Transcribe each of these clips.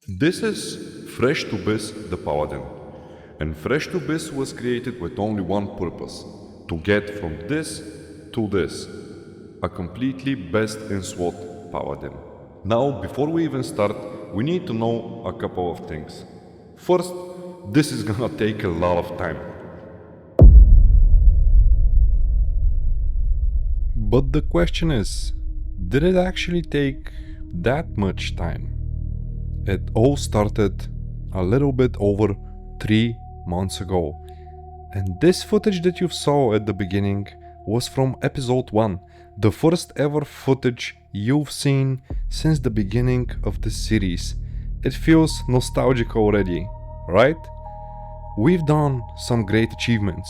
This is Fresh to BiS the Paladin, and Fresh to BiS was created with only one purpose, to get from this to this, a completely best in SWAT Paladin. Now, before we even start, we need to know a couple of things. First, this is gonna take a lot of time. But the question is, did it actually take that much time? It all started a little bit over 3 months ago. And this footage that you saw at the beginning was from episode 1, the first ever footage you've seen since the beginning of the series. It feels nostalgic already, right? We've done some great achievements.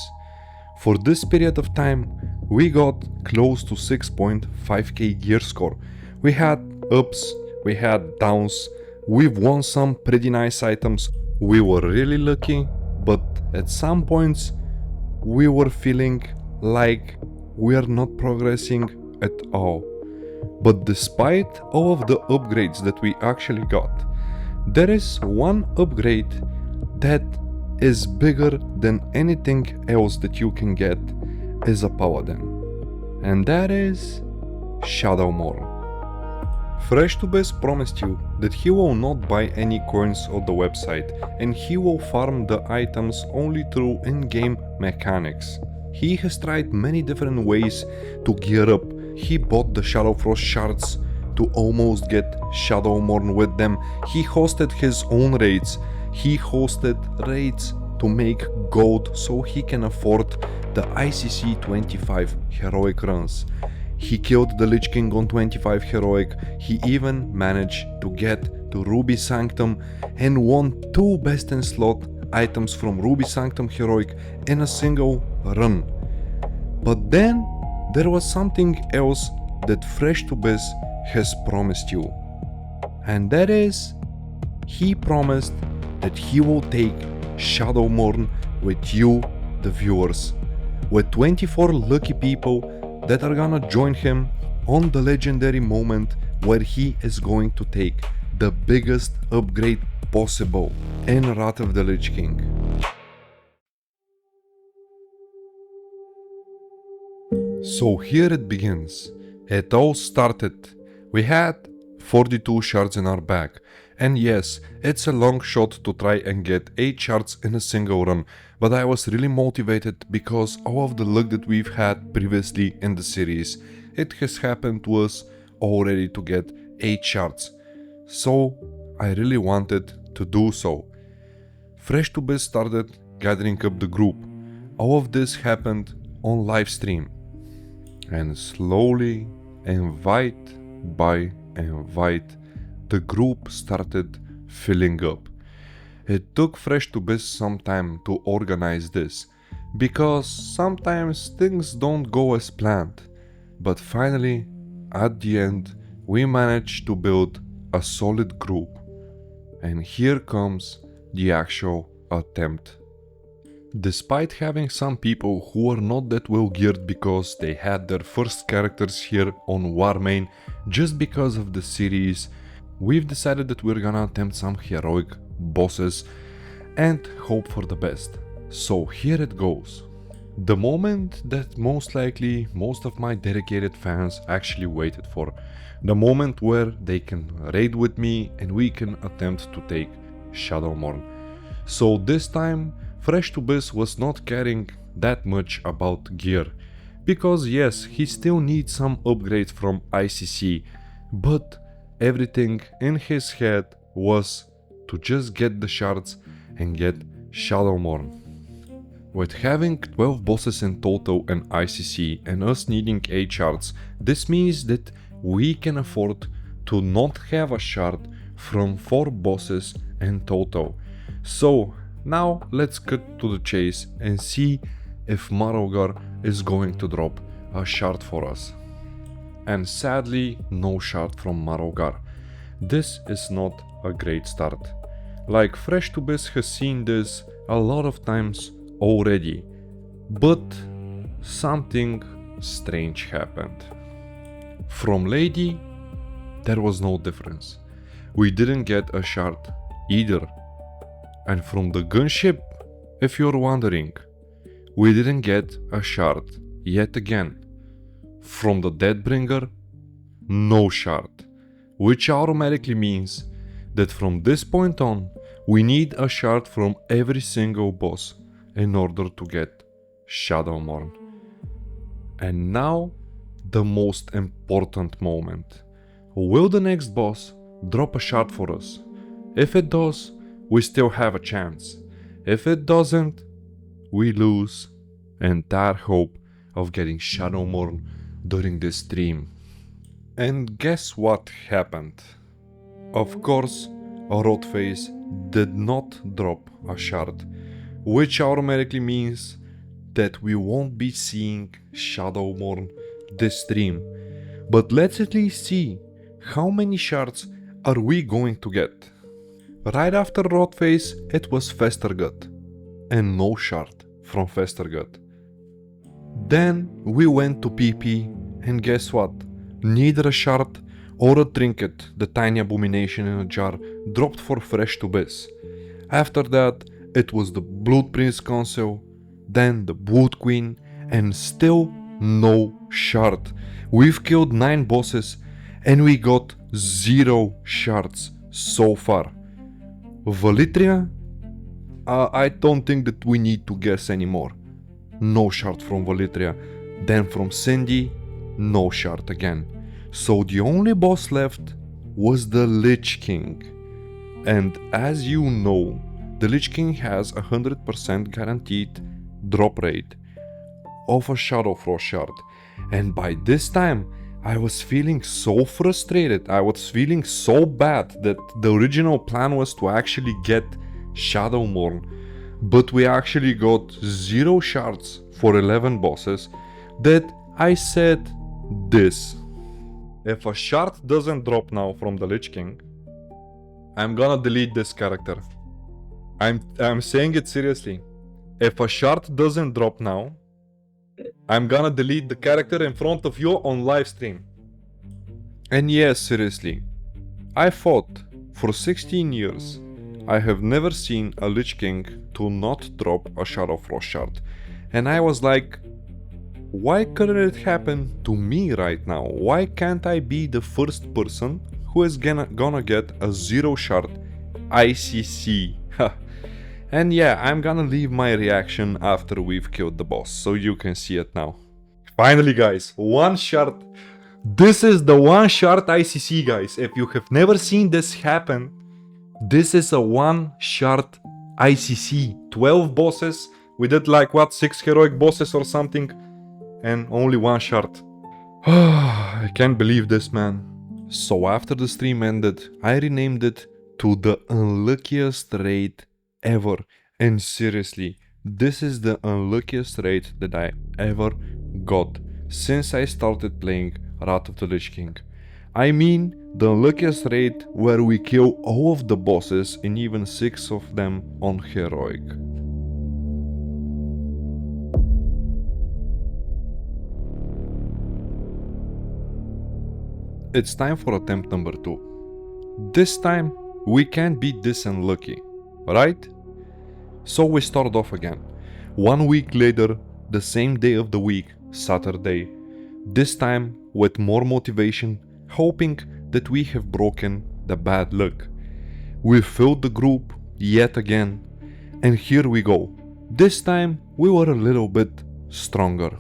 For this period of time, we got close to 6.5k GearScore. We had ups, we had downs, we've won some pretty nice items. We were really lucky, but at some points we were feeling like we are not progressing at all. But despite all of the upgrades that we actually got, there is one upgrade that is bigger than anything else that you can get as a paladin, and that is Shadowmourne. Fresh to BiS promised you that he will not buy any coins on the website and he will farm the items only through in-game mechanics. He has tried many different ways to gear up. He bought the Shadowfrost shards to almost get Shadowmourne with them. He hosted his own raids. He hosted raids to make gold so he can afford the ICC 25 heroic runs. He killed the Lich King on 25 heroic. He even managed to get to Ruby Sanctum and won 2 best in slot items from Ruby Sanctum heroic in a single run. But then there was something else that Fresh to BiS has promised you, and that is, he promised that he will take Shadowmourne with you, the viewers, with 24 lucky people that are gonna join him on the legendary moment where he is going to take the biggest upgrade possible in Wrath of the Lich King. So here it begins. It all started. We had 42 shards in our bag, and yes, it's a long shot to try and get 8 shards in a single run, but I was really motivated because all of the luck that we've had previously in the series, it has happened to us already to get 8 shards. So I really wanted to do so. Fresh to BiS started gathering up the group. All of this happened on live stream. And slowly, invite by invite, the group started filling up. It took Fresh to BiS some time to organize this, because sometimes things don't go as planned. But finally, at the end, we managed to build a solid group. And here comes the actual attempt. Despite having some people who were not that well geared because they had their first characters here on Warmane just because of the series, we've decided that we're gonna attempt some heroic bosses and hope for the best. So here it goes. The moment that most likely most of my dedicated fans actually waited for. The moment where they can raid with me and we can attempt to take Shadowmourne. So this time Fresh to BiS was not caring that much about gear, because yes, he still needs some upgrades from ICC, but everything in his head was to just get the shards and get Shadowmourne. With having 12 bosses in total in ICC and us needing 8 shards, this means that we can afford to not have a shard from 4 bosses in total. So now let's cut to the chase and see if Maraugar is going to drop a shard for us. And sadly, no shard from Maraugar. This is not a great start. Like, Fresh to BiS has seen this a lot of times already, but something strange happened. From Lady, there was no difference. We didn't get a shard either. And from the gunship, if you're wondering, we didn't get a shard yet again. From the Deathbringer, no shard, which automatically means that from this point on, we need a shard from every single boss in order to get Shadowmourne. And now, the most important moment. Will the next boss drop a shard for us? If it does, we still have a chance. If it doesn't, we lose entire hope of getting Shadowmourne during this stream. And guess what happened? Of course, Rotface did not drop a shard, which automatically means that we won't be seeing Shadowmourne this stream. But let's at least see how many shards are we going to get. Right after Rotface, it was Festergut, and no shard from Festergut. Then we went to PP, and guess what? Neither a shard or a trinket, the tiny abomination in a jar, dropped for fresh to BiS. After that, it was the Blood Prince Council, then the Wood Queen, and still no shard. We've killed 9 bosses and we got 0 shards so far. Valitria? I don't think that we need to guess anymore. No shard from Valitria. Then from Cindy, no shard again. So the only boss left was the Lich King. And as you know, the Lich King has 100% guaranteed drop rate of a Shadow Frost shard. And by this time, I was feeling so frustrated, I was feeling so bad that the original plan was to actually get Shadowmourne, but we actually got 0 shards for 11 bosses, that I said this. If a shard doesn't drop now from the Lich King, I'm gonna delete this character. I'm saying it seriously. If a shard doesn't drop now, I'm gonna delete the character in front of you on live stream. And yes, seriously, I fought for 16 years. I have never seen a Lich King to not drop a Shadow Frost shard. And I was like, why couldn't it happen to me right now? Why can't I be the first person who is gonna get a 0 shard ICC? And yeah, I'm gonna leave my reaction after we've killed the boss, so you can see it now. Finally guys, 1 shard. This is the 1 shard ICC guys. If you have never seen this happen, this is a 1 shard ICC. 12 bosses, we did like what, 6 heroic bosses or something, and only 1 shard. I can't believe this, man. So after the stream ended, I renamed it to the unluckiest raid ever. And seriously, this is the unluckiest raid that I ever got since I started playing Wrath of the Lich King. I mean, the unluckiest raid where we kill all of the bosses and even 6 of them on heroic. It's time for attempt number 2. This time, we can't be this unlucky, right? So we start off again. 1 week later, the same day of the week, Saturday. This time with more motivation, hoping that we have broken the bad luck. We filled the group yet again, and here we go. This time we were a little bit stronger.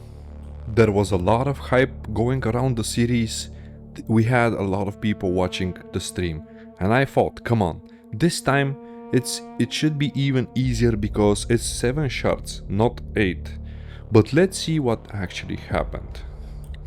There was a lot of hype going around the series. We had a lot of people watching the stream, and I thought, come on, this time it should be even easier because it's 7 shards, not 8. But let's see what actually happened.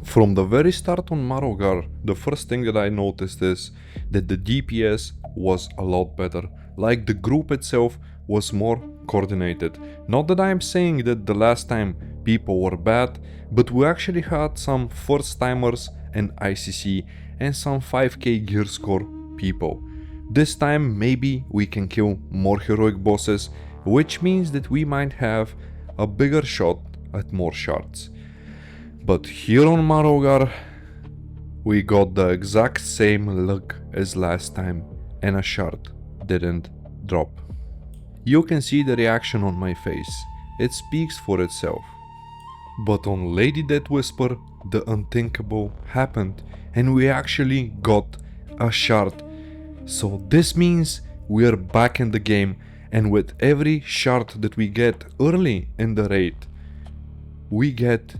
From the very start on Marrowgar, the first thing that I noticed is that the DPS was a lot better. Like the group itself was more coordinated. Not that I'm saying that the last time people were bad, but we actually had some first timers and ICC and some 5k GearScore people. This time maybe we can kill more heroic bosses, which means that we might have a bigger shot at more shards. But here on Marrowgar, we got the exact same luck as last time, and a shard didn't drop. You can see the reaction on my face. It speaks for itself. But on Lady Death Whisper, the unthinkable happened and we actually got a shard. So this means we're back in the game, and with every shard that we get early in the raid, we get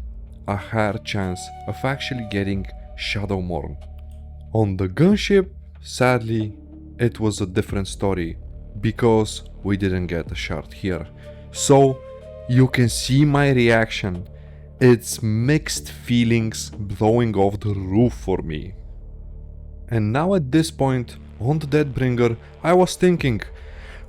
a higher chance of actually getting Shadowmourne. On the gunship, sadly, it was a different story because we didn't get a shard here. So you can see my reaction. It's mixed feelings blowing off the roof for me. And now at this point on the Deathbringer, I was thinking,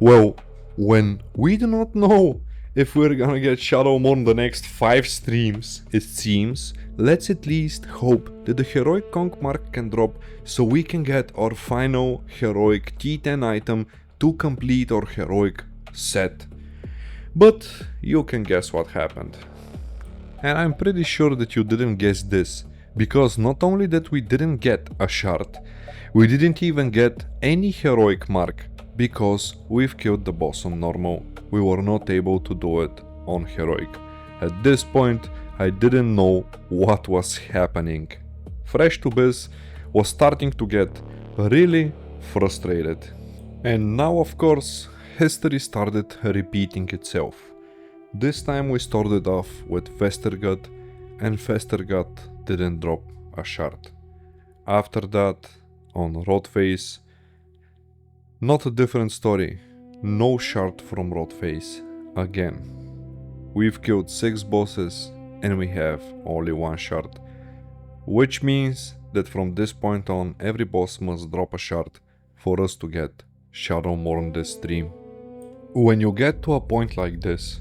well, when we do not know if we're gonna get Shadowmourne the next 5 streams, it seems, let's at least hope that the Heroic Conch Mark can drop so we can get our final Heroic T10 item to complete our Heroic set. But you can guess what happened. And I'm pretty sure that you didn't guess this, because not only that we didn't get a shard, we didn't even get any Heroic Mark, because we've killed the boss on normal. We were not able to do it on Heroic. At this point, I didn't know what was happening. Fresh to BiS was starting to get really frustrated. And now of course, history started repeating itself. This time we started off with Vestergaard, and Vestergaard didn't drop a shard. After that, on Rotface, not a different story. No shard from Rotface again. We've killed 6 bosses and we have only 1 shard. Which means that from this point on every boss must drop a shard for us to get Shadowmourne this stream. When you get to a point like this,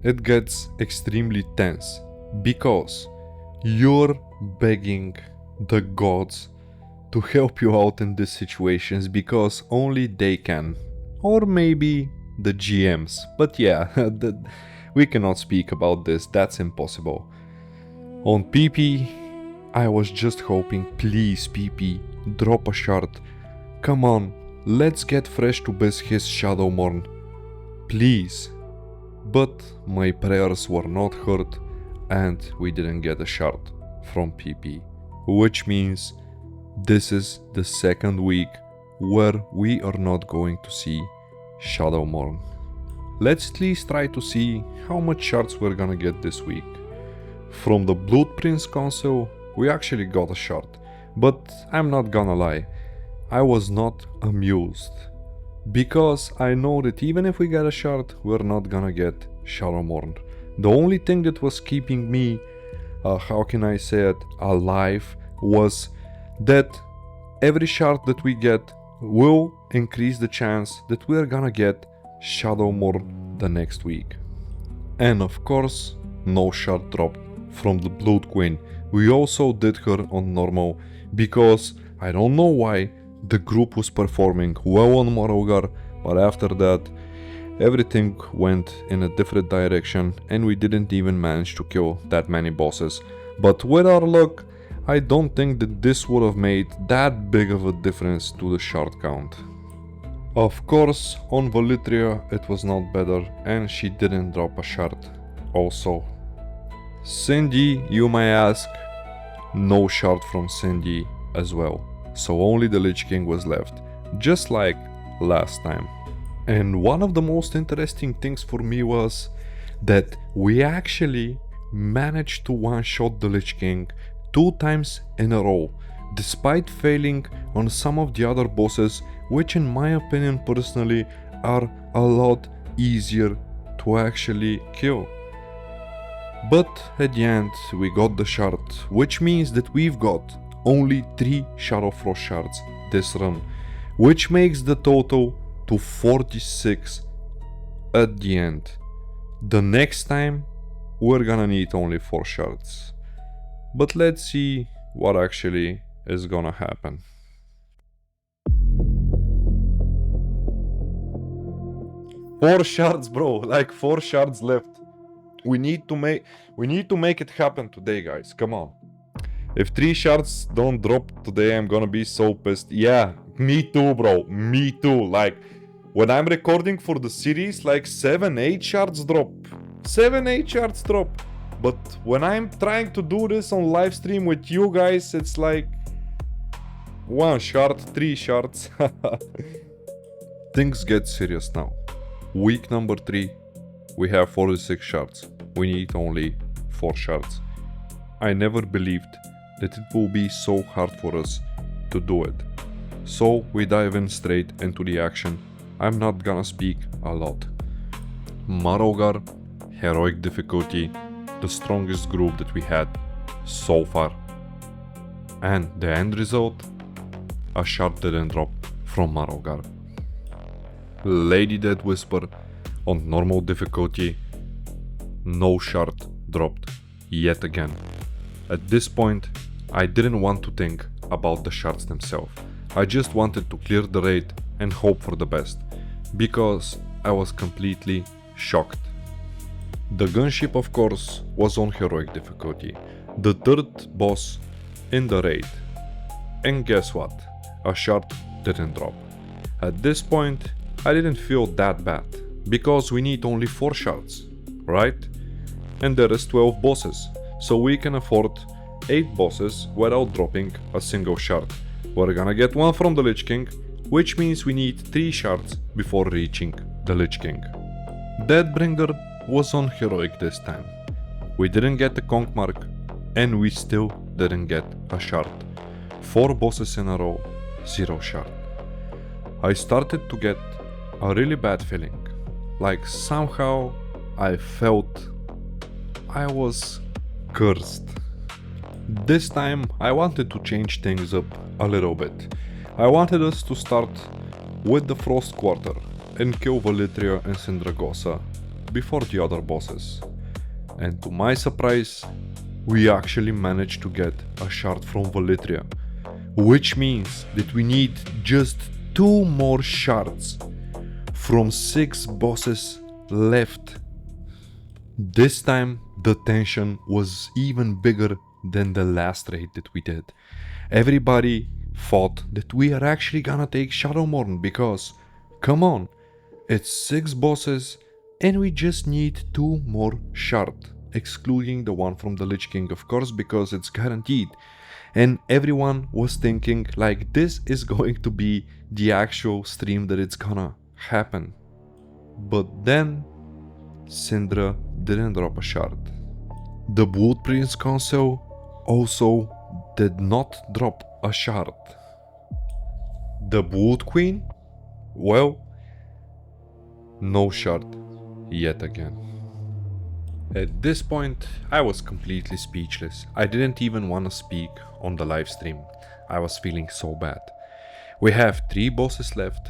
it gets extremely tense because you're begging the gods to help you out in these situations because only they can. Or maybe the GMs, but yeah, we cannot speak about this, that's impossible. On PP, I was just hoping, please PP, drop a shard. Come on, let's get Fresh to BiS his Shadowmourne. Please. But my prayers were not heard and we didn't get a shard from PP. Which means this is the second week where we are not going to see Shadowmourne. Let's at least try to see how much shards we're gonna get this week. From the Blood Prince Council, we actually got a shard, but I'm not gonna lie, I was not amused. Because I know that even if we get a shard, we're not gonna get Shadowmourne. The only thing that was keeping me, how can I say it, alive, was that every shard that we get will increase the chance that we're gonna get Shadowmourne the next week. And of course, no shard dropped from the Blood Queen. We also did her on normal because I don't know why the group was performing well on Morrogar, but after that everything went in a different direction and we didn't even manage to kill that many bosses. But with our luck, I don't think that this would have made that big of a difference to the shard count. Of course, on Valitria it was not better and she didn't drop a shard also. Cindy, you may ask, no shard from Cindy as well. So only the Lich King was left, just like last time. And one of the most interesting things for me was that we actually managed to one-shot the Lich King 2 times in a row, despite failing on some of the other bosses, which in my opinion personally are a lot easier to actually kill. But at the end we got the shard, which means that we've got only 3 Shadow Frost shards this run, which makes the total to 46 at the end. The next time we're gonna need only 4 shards. But let's see what actually is gonna happen. Four shards, bro, like 4 shards left. We need to make it happen today, guys. Come on. If 3 shards don't drop today, I'm gonna be so pissed. Yeah, me too, bro. Me too. Like, when I'm recording for the series, like 7-8 shards drop. 7-8 shards drop. But when I'm trying to do this on live stream with you guys, it's like 1 shard, 3 shards. Things get serious now. Week number 3, we have 46 shards. We need only 4 shards. I never believed that it will be so hard for us to do it. So we dive in straight into the action. I'm not gonna speak a lot. Maraugar, heroic difficulty, the strongest group that we had so far. And the end result? A shard didn't drop from Maraugar. Lady Dead Whisper on normal difficulty, no shard dropped yet again. At this point, I didn't want to think about the shards themselves. I just wanted to clear the raid and hope for the best, because I was completely shocked. The gunship, of course, was on heroic difficulty, the third boss in the raid. And guess what? A shard didn't drop. At this point, I didn't feel that bad, because we need only 4 shards, right? And there is 12 bosses, so we can afford 8 bosses without dropping a single shard. We're gonna get 1 from the Lich King, which means we need 3 shards before reaching the Lich King. Deathbringer was on heroic this time. We didn't get the conch mark, and we still didn't get a shard. 4 bosses in a row, 0 shard. I started to get a really bad feeling, like somehow I felt I was cursed. This time I wanted to change things up a little bit. I wanted us to start with the Frost Quarter and kill Valitria and Syndragosa before the other bosses. And to my surprise, we actually managed to get a shard from Valitria, which means that we need just 2 more shards from 6 bosses left. This time the tension was even bigger than the last raid that we did. Everybody thought that we are actually gonna take Shadowmourne because, come on, it's 6 bosses and we just need 2 more shards, excluding the one from the Lich King, of course, because it's guaranteed. And everyone was thinking like this is going to be the actual stream that it's gonna happen. But then Syndra didn't drop a shard. The Blood Prince Council also did not drop a shard. The Blood Queen? Well, no shard yet again. At this point, I was completely speechless. I didn't even want to speak on the live stream. I was feeling so bad. We have 3 bosses left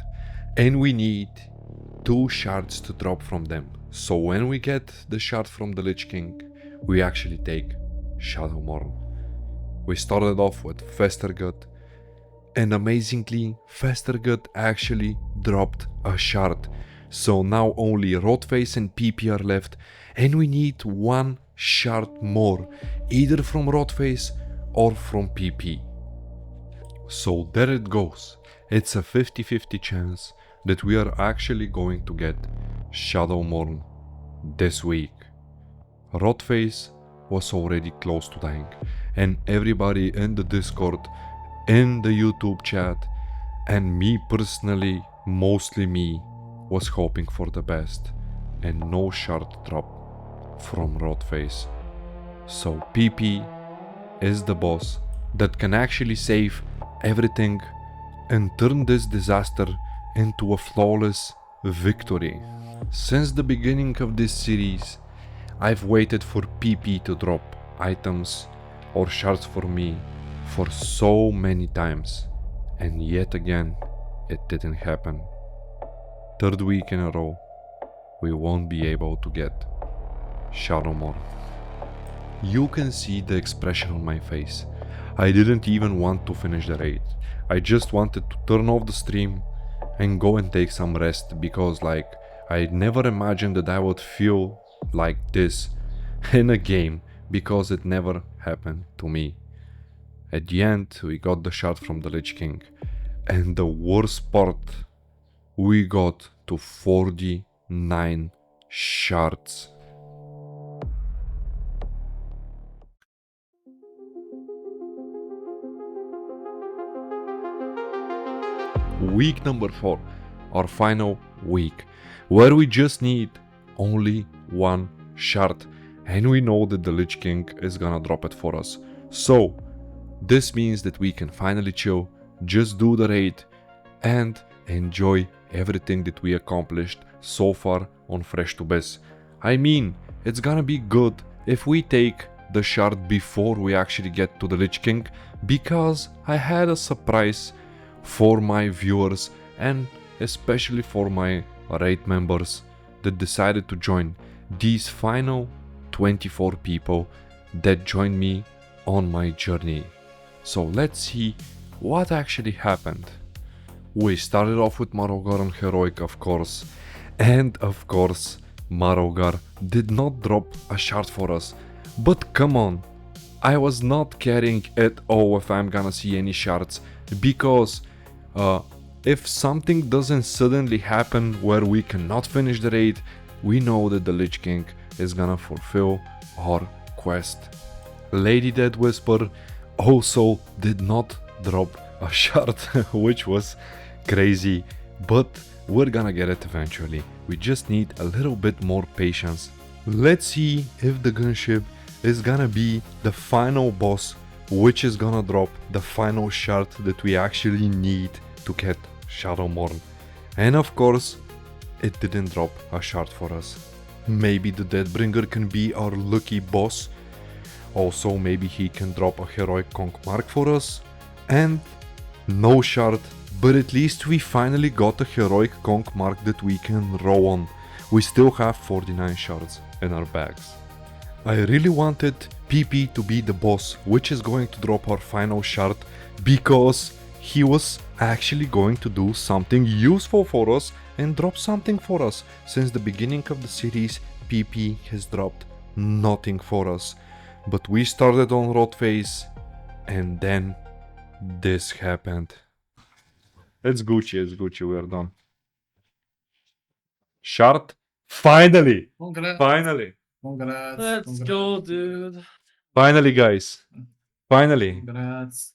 and we need 2 shards to drop from them. So when we get the shard from the Lich King, we actually take Shadowmourne. We started off with Festergut, and amazingly, Festergut actually dropped a shard. So now only Rotface and PP are left, and we need 1 shard more, either from Rotface or from PP. So there it goes. It's a 50-50 chance that we are actually going to get Shadowmourne this week. Rotface was already close to dying, and everybody in the Discord, in the YouTube chat, and me personally, mostly me, was hoping for the best, and no shard drop from Rotface. So PP is the boss that can actually save everything and turn this disaster into a flawless victory. Since the beginning of this series, I've waited for PP to drop items or shards for me for so many times, and yet again it didn't happen. 3rd week in a row, we won't be able to get Shadowmourne. You can see the expression on my face. I didn't even want to finish the raid. I just wanted to turn off the stream and go and take some rest, because like I never imagined that I would feel like this in a game, because it never happened to me. At the end we got the shard from the Lich King, and the worst part we got to 49 shards. Week number 4, our final week, where we just need only one shard, and we know that the Lich King is gonna drop it for us. So this means that we can finally chill, just do the raid and enjoy everything that we accomplished so far on Fresh to BiS. I mean, it's gonna be good if we take the shard before we actually get to the Lich King, because I had a surprise for my viewers and especially for my raid members that decided to join, these final 24 people that joined me on my journey. So let's see what actually happened. We started off with Maraugar on Heroic, of course, and of course Maraugar did not drop a shard for us, but come on, I was not caring at all if I'm gonna see any shards, because if something doesn't suddenly happen where we cannot finish the raid, we know that the Lich King is gonna fulfill our quest. Lady Dead Whisper also did not drop a shard, which was crazy, but we're gonna get it eventually. We just need a little bit more patience. Let's see if the gunship is gonna be the final boss, which is gonna drop the final shard that we actually need to get Shadowmourne. And of course, it didn't drop a shard for us. Maybe the Deadbringer can be our lucky boss. Also, maybe he can drop a heroic conch mark for us. And no shard, but at least we finally got a heroic conch mark that we can row on. We still have 49 shards in our bags. I really wanted PP to be the boss, which is going to drop our final shard, because he was actually going to do something useful for us and drop something for us. Since the beginning of the series, PP has dropped nothing for us. But we started on rot phase, and then this happened. It's Gucci, we're done. Shard? Finally! Congrats. Finally! Congrats. Let's go, dude. Finally, guys. Finally. Congrats.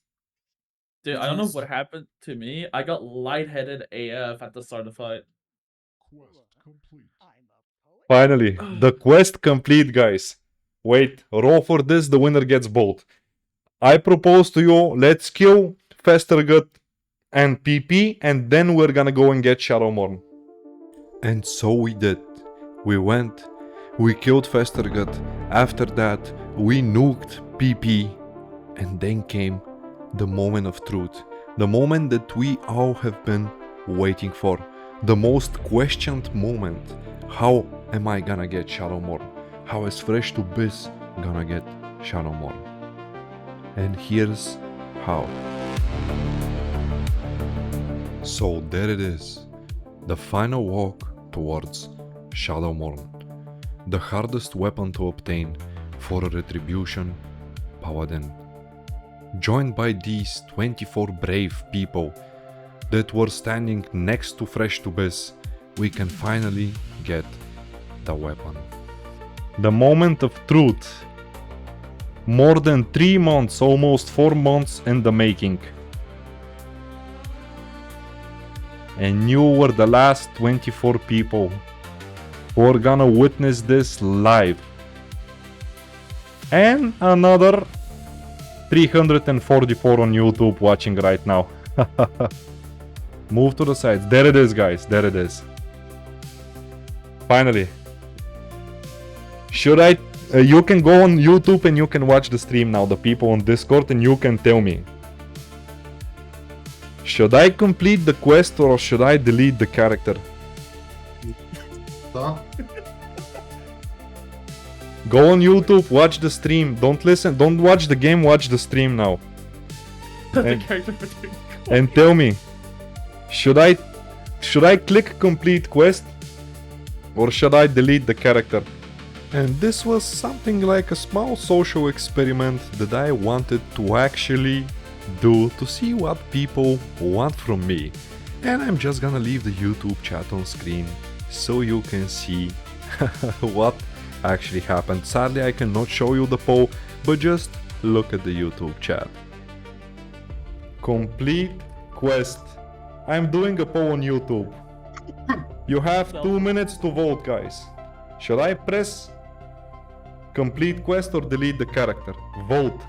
Dude, I don't know what happened to me. I got lightheaded AF at the start of the fight. Finally. The quest complete, guys. Wait, roll for this, the winner gets bolt. I propose to you, let's kill Festergut and PP, and then we're gonna go and get Shadowmourne. And so we did. We went, we killed Festergut. After that, we nuked PP. And then came the moment of truth. The moment that we all have been waiting for. The most questioned moment. How am I gonna get Shadowmourne? How is Fresh to BiS gonna get Shadowmourne? And here's how. So there it is. The final walk towards Shadowmourne. The hardest weapon to obtain for a Retribution Paladin. Joined by these 24 brave people that were standing next to Fresh to BiS, we can finally get the weapon. The moment of truth. More than 3 months, almost 4 months in the making. And you were the last 24 people who are gonna witness this live. And another 344 on YouTube watching right now. Move to the sides. There it is, guys. There it is. Finally. Should I... you can go on YouTube and you can watch the stream now, the people on Discord, and you can tell me. Should I complete the quest or should I delete the character? Go on YouTube, watch the stream. Don't listen, don't watch the game, watch the stream now. And tell me, should I click complete quest or should I delete the character? And this was something like a small social experiment that I wanted to actually do to see what people want from me. And I'm just gonna leave the YouTube chat on screen so you can see what actually happened. Sadly, I cannot show you the poll, but just look at the YouTube chat. Complete quest. I'm doing a poll on YouTube. You have 2 minutes to vote, guys. Should I press complete quest or delete the character? Vote.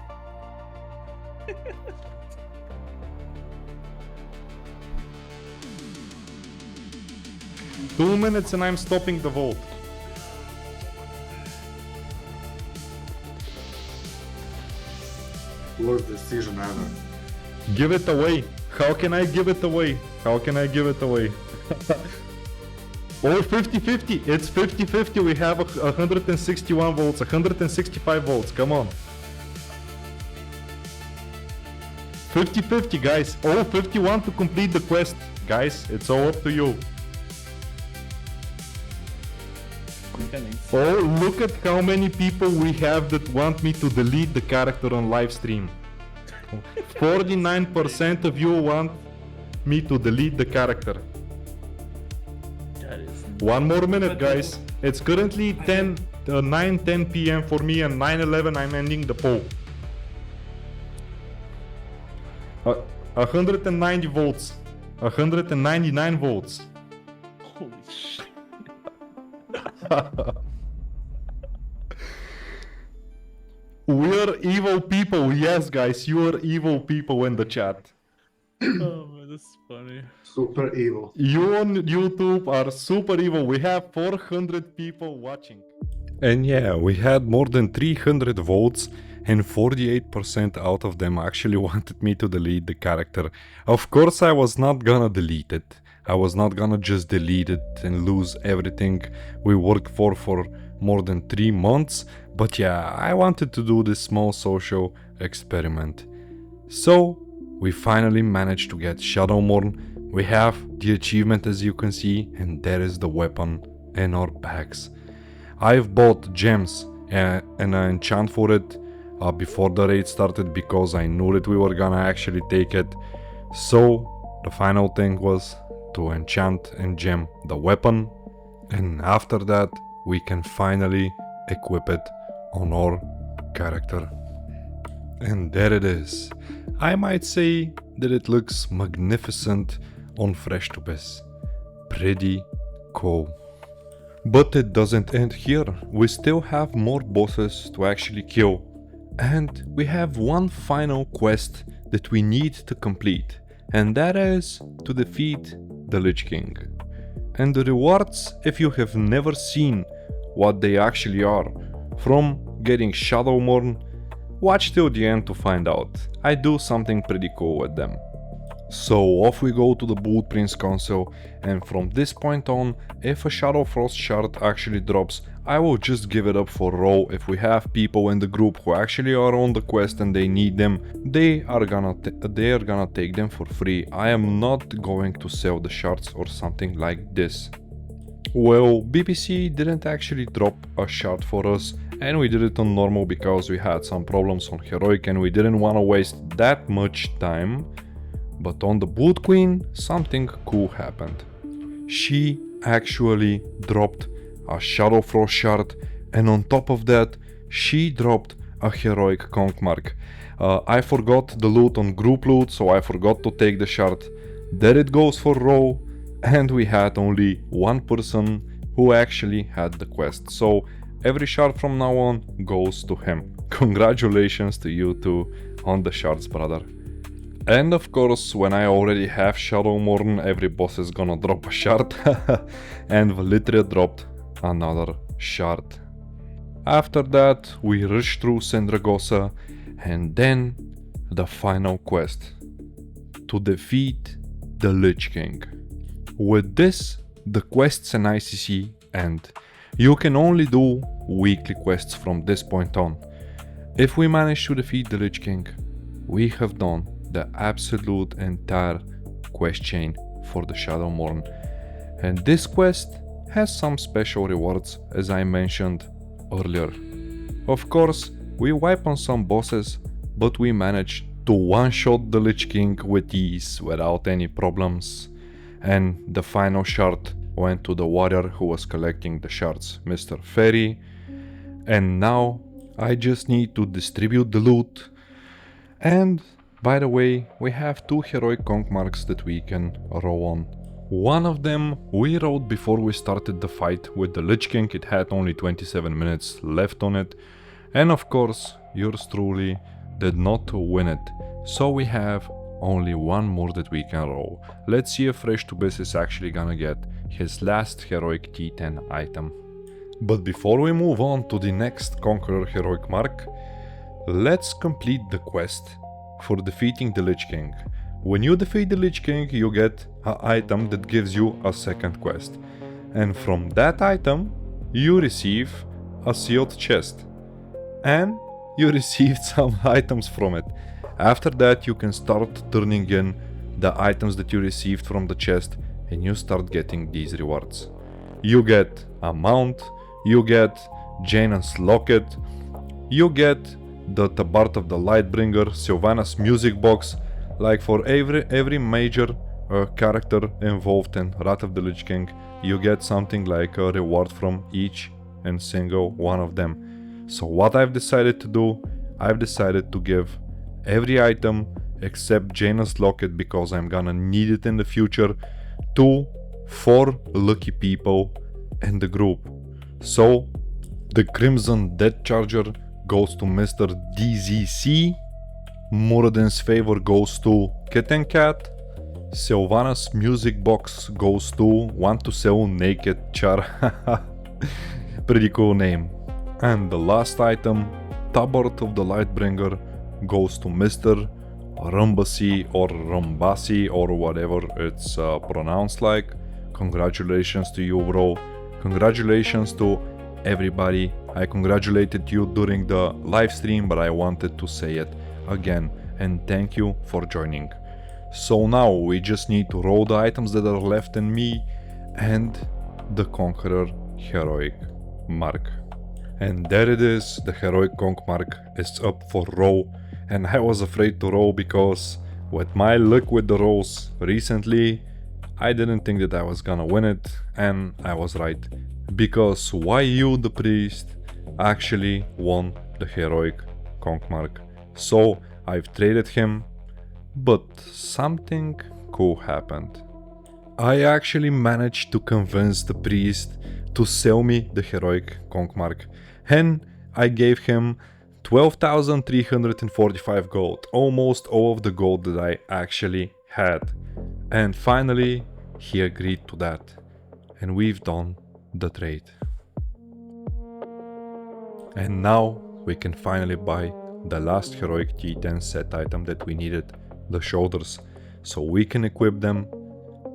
Two minutes and I'm stopping the vote. Worst decision ever. Give it away. How can I give it away? How can I give it away? Or 50-50. It's 50-50. We have 161 votes, 165 votes. Come on. 50-50, guys. All 51 to complete the quest. Guys, it's all up to you. Oh, look at how many people we have that want me to delete the character on live stream. 49% of you want me to delete the character. One more minute, guys. It's currently 9:10 p.m. for me, and 9:11 I'm ending the poll. 190 votes. 199 votes. Holy shit. We're evil people. Yes, guys, you are evil people in the chat. Oh man, this is funny. Super evil. You on YouTube are super evil. We have 400 people watching. And yeah, we had more than 300 votes, and 48% out of them actually wanted me to delete the character. Of course, I was not gonna delete it. I was not gonna just delete it and lose everything we worked for more than 3 months. But yeah, I wanted to do this small social experiment. So, we finally managed to get Shadowmourne. We have the achievement, as you can see, and there is the weapon in our bags. I've bought gems and an enchant for it before the raid started because I knew that we were gonna actually take it. So the final thing was to enchant and gem the weapon, and after that we can finally equip it on our character. And there it is. I might say that it looks magnificent on Fresh to BiS. Pretty cool. But it doesn't end here. We still have more bosses to actually kill. And we have one final quest that we need to complete. And that is to defeat the Lich King. And the rewards, if you have never seen what they actually are, from getting Shadowmourne, watch till the end to find out. I do something pretty cool with them. So off we go to the Blueprints console, and from this point on, if a Shadow Frost shard actually drops, I will just give it up for raw. If we have people in the group who actually are on the quest and they need them, they are gonna take them for free. I am not going to sell the shards or something like this. Well, BBC didn't actually drop a shard for us, and we did it on normal because we had some problems on heroic and we didn't want to waste that much time. But on the Blood Queen, something cool happened. She actually dropped a Shadow Frost shard, and on top of that, she dropped a heroic conch mark. I forgot the loot on group loot, so I forgot to take the shard. There it goes for raw, and we had only one person who actually had the quest. So every shard from now on goes to him. Congratulations to you two on the shards, brother. And of course, when I already have Shadowmourne, every boss is gonna drop a shard. And Valitria dropped another shard. After that, we rush through Sendragosa, and then the final quest. To defeat the Lich King. With this, the quests and ICC end. You can only do weekly quests from this point on. If we manage to defeat the Lich King, we have done the absolute entire quest chain for the Shadowmourne. And this quest has some special rewards, as I mentioned earlier. Of course, we wipe on some bosses, but we managed to one-shot the Lich King with ease without any problems. and the final shard went to the warrior who was collecting the shards, Mr. Fairy. And now I just need to distribute the loot. And by the way, we have 2 heroic conch marks that we can row on. One of them we rode before we started the fight with the Lich King. It had only 27 minutes left on it. And of course, yours truly did not win it. So we have only one more that we can roll. Let's see if Fresh to BiS is actually gonna get his last heroic T10 item. But before we move on to the next Conqueror heroic mark, let's complete the quest for defeating the Lich King. When you defeat the Lich King, you get an item that gives you a second quest. And from that item, you receive a sealed chest. And you received some items from it. After that, you can start turning in the items that you received from the chest and you start getting these rewards. You get a mount, you get Janus Locket, you get the Tabard of the Lightbringer, Sylvanas music box. Like for every major character involved in Wrath of the Lich King, you get something like a reward from each and single one of them. So what I've decided to do, I've decided to give every item except Janus Locket, because I'm gonna need it in the future, to 4 lucky people in the group. So the Crimson Death Charger goes to Mr. DZC, Muradin's favor goes to Kitten Cat, Sylvanas music box goes to Want to Sell Naked Char. Pretty cool name. And the last item, Tabard of the Lightbringer, goes to Mr. Rumbasi or Rumbasi or whatever it's pronounced like. Congratulations to you, bro. Congratulations to everybody. I congratulated you during the live stream, but I wanted to say it again, and thank you for joining. So now we just need to roll the items that are left in me and the Conqueror heroic mark. And there it is, the heroic conch mark is up for roll, and I was afraid to roll because with my luck with the rolls recently, I didn't think that I was gonna win it, and I was right. Because YU the priest actually won the heroic conch mark. So I've traded him, but something cool happened. I actually managed to convince the priest to sell me the heroic conch mark, and I gave him 12,345 gold, almost all of the gold that I actually had. And finally he agreed to that, and we've done the trade. And now we can finally buy the last heroic T10 set item that we needed, the shoulders, so we can equip them.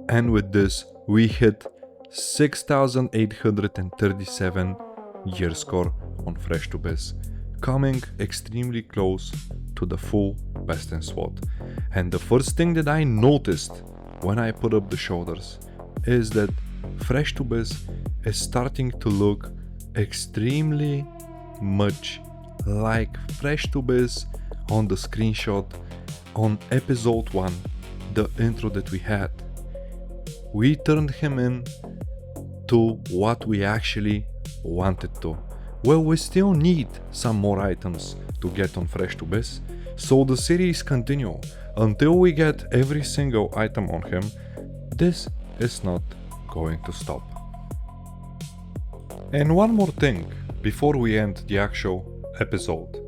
And with this we hit 6,837 GearScore on Fresh to BiS, coming extremely close to the full best in SWAT. And the first thing that I noticed when I put up the shoulders is that Fresh to BiS is starting to look extremely much like Fresh to BiS on the screenshot on episode 1, the intro that we had. We turned him in to what we actually wanted to. Well, we still need some more items to get on Fresh to BiS, so the series continue until we get every single item on him. This is not going to stop. And one more thing before we end the actual episode.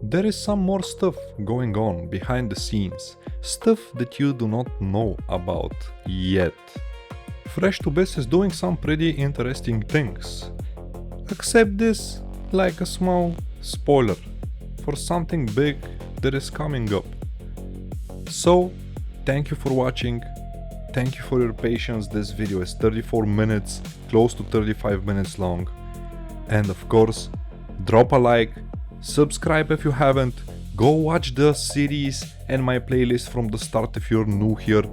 There is some more stuff going on behind the scenes, stuff that you do not know about yet. Fresh to BiS is doing some pretty interesting things. Accept this like a small spoiler for something big that is coming up. So, thank you for watching. Thank you for your patience. This video is 34 minutes, close to 35 minutes long. And of course, drop a like, subscribe if you haven't, go watch the series and my playlist from the start if you're new here.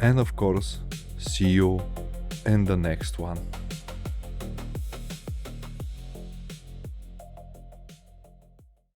And of course, see you in the next one.